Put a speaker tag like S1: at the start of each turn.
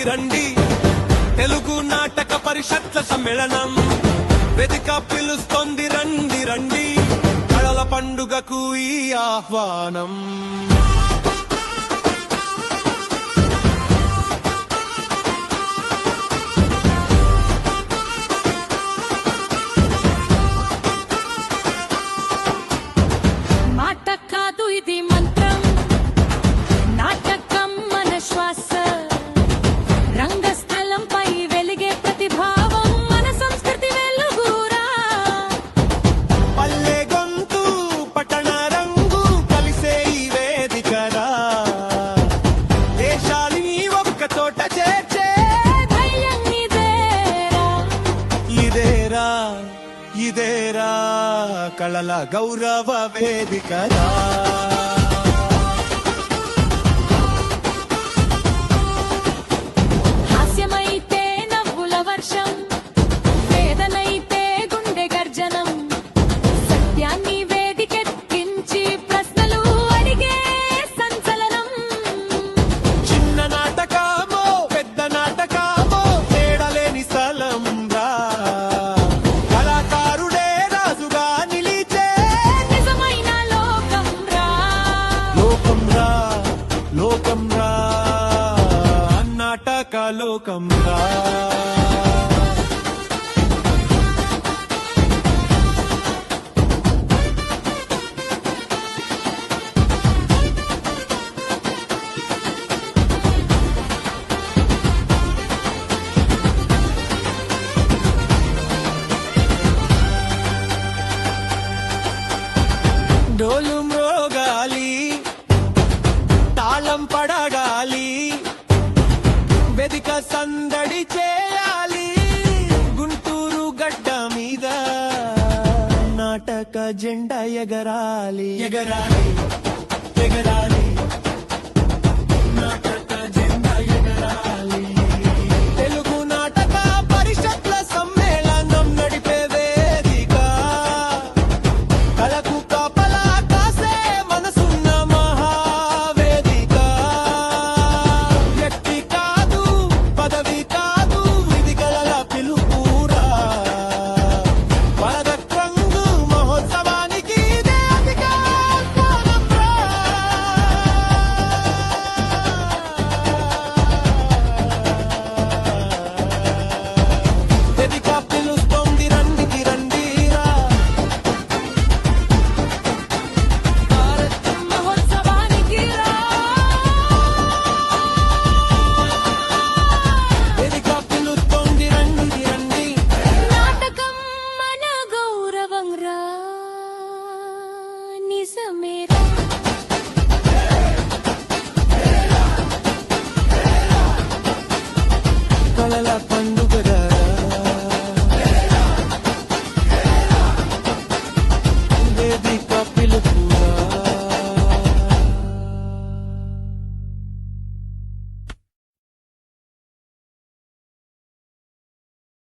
S1: రండి తెలుగు నాటక పరిషత్ల సమ్మేళనం వేదిక పిలుస్తోంది రండి రండి కళల పండుగకు ఈ ఆహ్వానం.
S2: మాట కాదు ఇది మంత్రం, నాటకం మన శ్వాస, రంగస్థలంపై వెలిగే ప్రతిభావం మన సంస్కృతి వెలుగురా.
S1: పల్లె గొంతు పట్టణ రంగు కలిసే ఈ వేదికరా, దేశాన్ని ఒక్క చోట చేర్చే
S2: ధైర్యం ఇదేరా,
S1: ఇదేరా ఇదేరా కళల గౌరవ వేదికరా.
S2: హాస్యమైతే నవ్వుల వర్షం, వేదనైతే గుండె గర్జనం, సత్యాన్ని వేదికెక్కించి ప్రశ్నలు అడిగే సంచలనం.
S1: చిన్న నాటకమో పెద్ద నాటకమో తేడలేని స్థలం రా, కళాకారుడే రాజుగా నిలిచే
S2: నిజమైన లోకం రా,
S1: లోకం రా లోకం రా నాటక లోకం రా. డోలు మ్రోగాలి తాళం పడగాలి వేదిక సందడి చేయాలి, గుంటూరు గడ్డ మీద నాటక జెండా ఎగరాలి ఎగరాలి ఎగరాలి నాటక జెండా ఎగరాలి. తెలుగు నాటక పరిషత్ల సమ్మేళనం నడిపే వేదిక, కళకు కాపలా కాసే మనసున్న మహావేదిక. వ్యక్తి కాదు పదవి కాదు ఇది కళల పిలుపురా, వరదక్రంగు మహోత్సవానికి ఇదే అధికారం రా. వేదిక పిలుస్తోంది రండి రండి రా,
S2: మహోత్సవానికి రా.
S1: వేదిక పిలుస్తోంది రండి రండి.
S2: నాటకం మన గౌరవం రా, నిజమేరా.
S1: కళల పండుగ